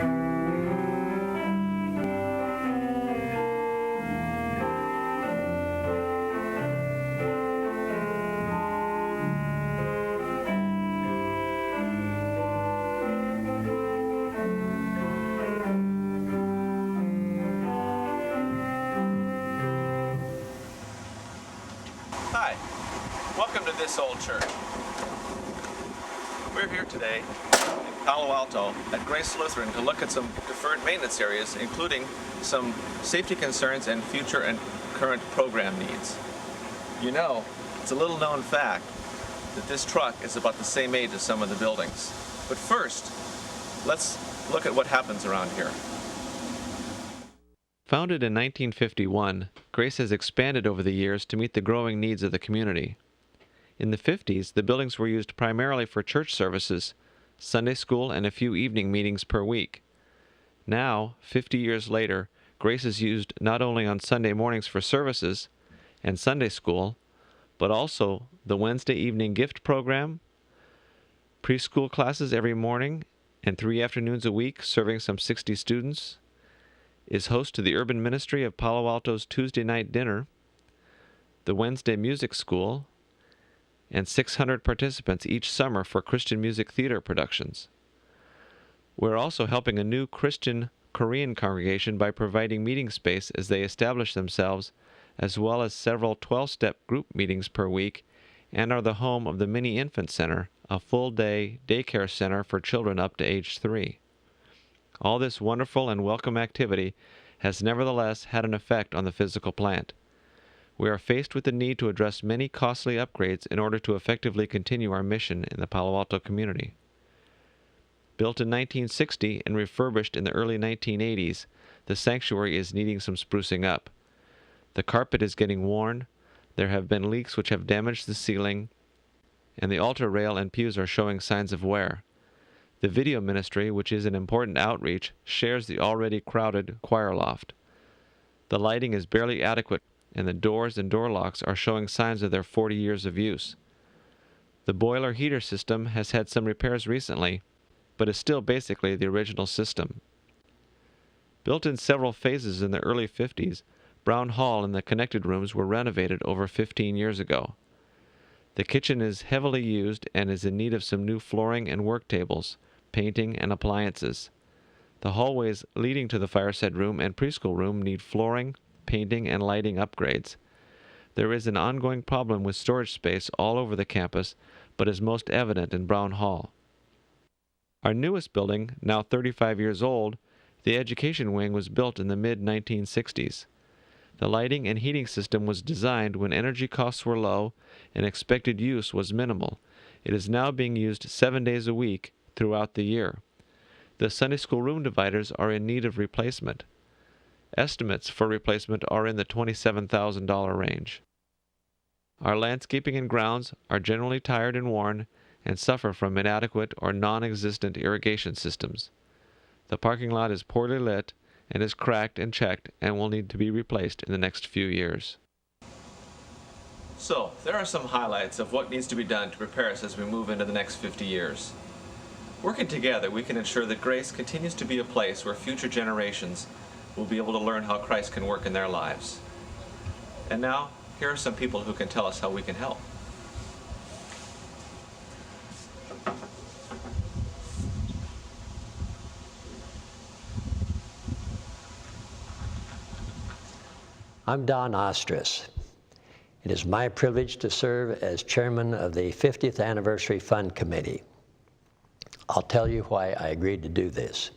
Hi, welcome to this old church. We're here today in Palo Alto at Grace Lutheran to look at some deferred maintenance areas, including some safety concerns and future and current program needs. You know, it's a little known fact that this truck is about the same age as some of the buildings. But first, let's look at what happens around here. Founded in 1951, Grace has expanded over the years to meet the growing needs of the community. In the 50s, the buildings were used primarily for church services, Sunday school, and a few evening meetings per week. Now, 50 years later, Grace is used not only on Sunday mornings for services and Sunday school, but also the Wednesday evening gift program, preschool classes every morning, and 3 afternoons a week serving some 60 students, is host to the urban ministry of Palo Alto's Tuesday night dinner, the Wednesday music school, and 600 participants each summer for Christian music theater productions. We're also helping a new Christian Korean congregation by providing meeting space as they establish themselves, as well as several 12-step group meetings per week, and are the home of the Mini Infant Center, a full-day daycare center for children up to age 3. All this wonderful and welcome activity has nevertheless had an effect on the physical plant. We are faced with the need to address many costly upgrades in order to effectively continue our mission in the Palo Alto community. Built in 1960 and refurbished in the early 1980s, the sanctuary is needing some sprucing up. The carpet is getting worn, there have been leaks which have damaged the ceiling, and the altar rail and pews are showing signs of wear. The video ministry, which is an important outreach, shares the already crowded choir loft. The lighting is barely adequate, and the doors and door locks are showing signs of their 40 years of use. The boiler heater system has had some repairs recently, but is still basically the original system. Built in several phases in the early 50s, Brown Hall and the connected rooms were renovated over 15 years ago. The kitchen is heavily used and is in need of some new flooring and work tables, painting, and appliances. The hallways leading to the fireside room and preschool room need flooring, painting, and lighting upgrades. There is an ongoing problem with storage space all over the campus, but is most evident in Brown Hall. Our newest building, now 35 years old, the education wing was built in the mid-1960s. The lighting and heating system was designed when energy costs were low and expected use was minimal. It is now being used 7 days a week throughout the year. The Sunday school room dividers are in need of replacement. Estimates for replacement are in the $27,000 range. Our landscaping and grounds are generally tired and worn and suffer from inadequate or non-existent irrigation systems. The parking lot is poorly lit and is cracked and checked and will need to be replaced in the next few years. So, there are some highlights of what needs to be done to prepare us as we move into the next 50 years. Working together, we can ensure that Grace continues to be a place where future generations will be able to learn how Christ can work in their lives. And now, here are some people who can tell us how we can help. I'm Don Ostris. It is my privilege to serve as chairman of the 50th Anniversary Fund Committee. I'll tell you why I agreed to do this.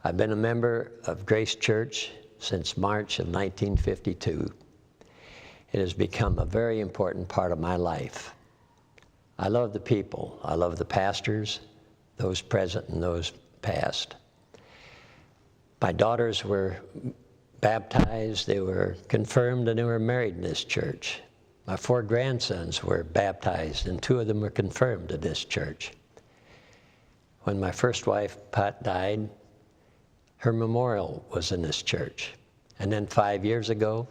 I've been a member of Grace Church since March of 1952. It has become a very important part of my life. I love the people. I love the pastors, those present and those past. My daughters were baptized, they were confirmed, and they were married in this church. My 4 grandsons were baptized, and 2 of them were confirmed to this church. When my first wife, Pat, died, her memorial was in this church. And then 5 years ago,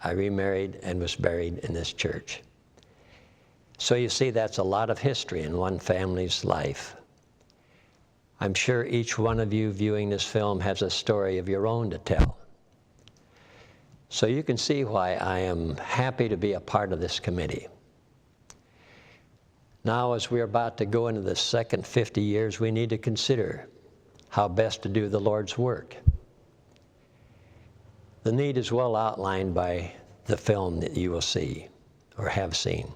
I remarried and was buried in this church. So you see, that's a lot of history in one family's life. I'm sure each one of you viewing this film has a story of your own to tell. So you can see why I am happy to be a part of this committee. Now, as we're about to go into the second 50 years, we need to consider how best to do the Lord's work. The need is well outlined by the film that you will see or have seen.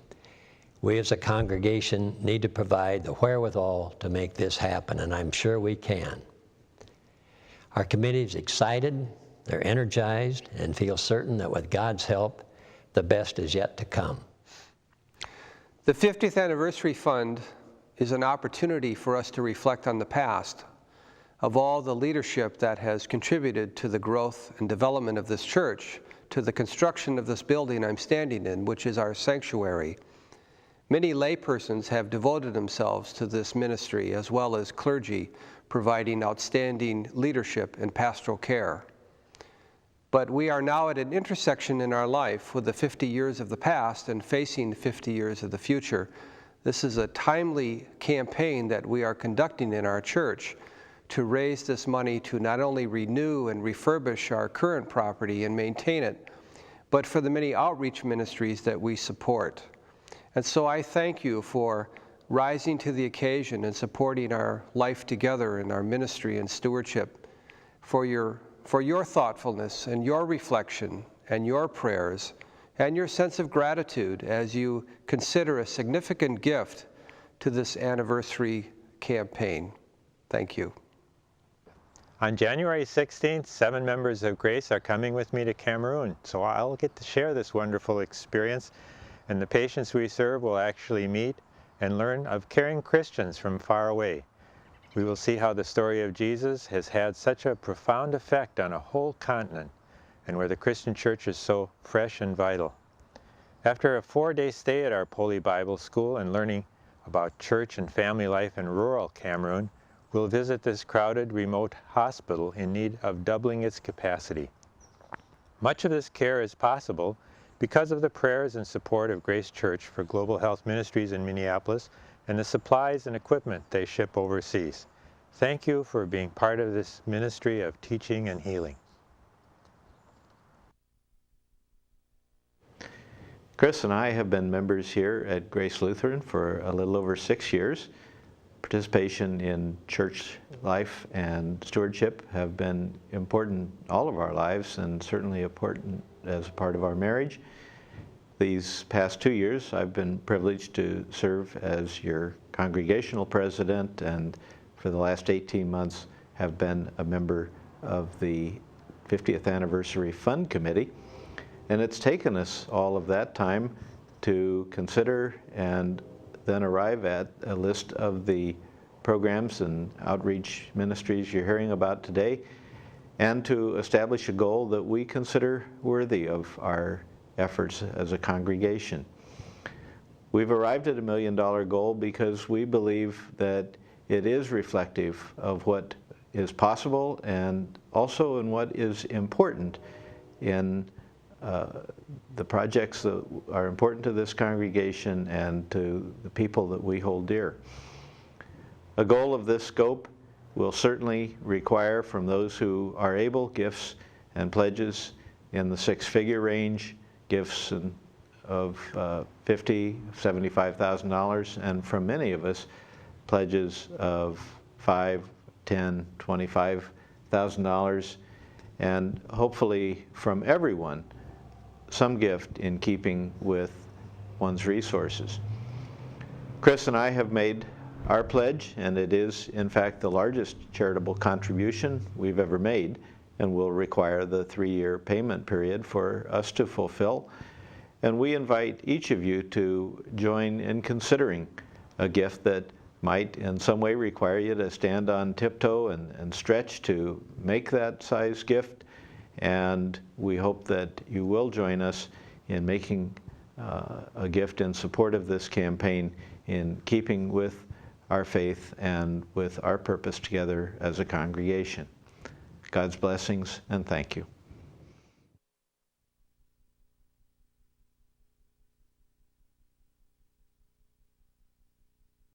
We as a congregation need to provide the wherewithal to make this happen, and I'm sure we can. Our committee is excited, they're energized, and feel certain that with God's help, the best is yet to come. The 50th Anniversary Fund is an opportunity for us to reflect on the past of all the leadership that has contributed to the growth and development of this church, to the construction of this building I'm standing in, which is our sanctuary. Many laypersons have devoted themselves to this ministry, as well as clergy, providing outstanding leadership and pastoral care. But we are now at an intersection in our life with the 50 years of the past and facing 50 years of the future. This is a timely campaign that we are conducting in our church to raise this money to not only renew and refurbish our current property and maintain it, but for the many outreach ministries that we support. And so I thank you for rising to the occasion and supporting our life together in our ministry and stewardship, for your thoughtfulness and your reflection and your prayers and your sense of gratitude as you consider a significant gift to this anniversary campaign. Thank you. On January 16th, 7 members of Grace are coming with me to Cameroon, so I'll get to share this wonderful experience, and the patients we serve will actually meet and learn of caring Christians from far away. We will see how the story of Jesus has had such a profound effect on a whole continent, and where the Christian church is so fresh and vital. After a 4-day stay at our Poly Bible School and learning about church and family life in rural Cameroon, we'll visit this crowded, remote hospital in need of doubling its capacity. Much of this care is possible because of the prayers and support of Grace Church for Global Health Ministries in Minneapolis and the supplies and equipment they ship overseas. Thank you for being part of this ministry of teaching and healing. Chris and I have been members here at Grace Lutheran for a little over 6 years. Participation in church life and stewardship have been important all of our lives, and certainly important as a part of our marriage. These past 2 years, I've been privileged to serve as your congregational president, and for the last 18 months have been a member of the 50th Anniversary Fund Committee. And it's taken us all of that time to consider and then arrive at a list of the programs and outreach ministries you're hearing about today, and to establish a goal that we consider worthy of our efforts as a congregation. We've arrived at $1 million goal because we believe that it is reflective of what is possible and also in what is important in the projects that are important to this congregation and to the people that we hold dear. A goal of this scope will certainly require from those who are able gifts and pledges in the 6-figure range, gifts of $50,000, $75,000, and from many of us, pledges of $5,000, $10,000, $25,000, and hopefully from everyone, some gift in keeping with one's resources. Chris and I have made our pledge, and it is in fact the largest charitable contribution we've ever made, and will require the 3-year payment period for us to fulfill. And we invite each of you to join in considering a gift that might in some way require you to stand on tiptoe and stretch to make that size gift. And we hope that you will join us in making a gift in support of this campaign, in keeping with our faith and with our purpose together as a congregation. God's blessings, and thank you.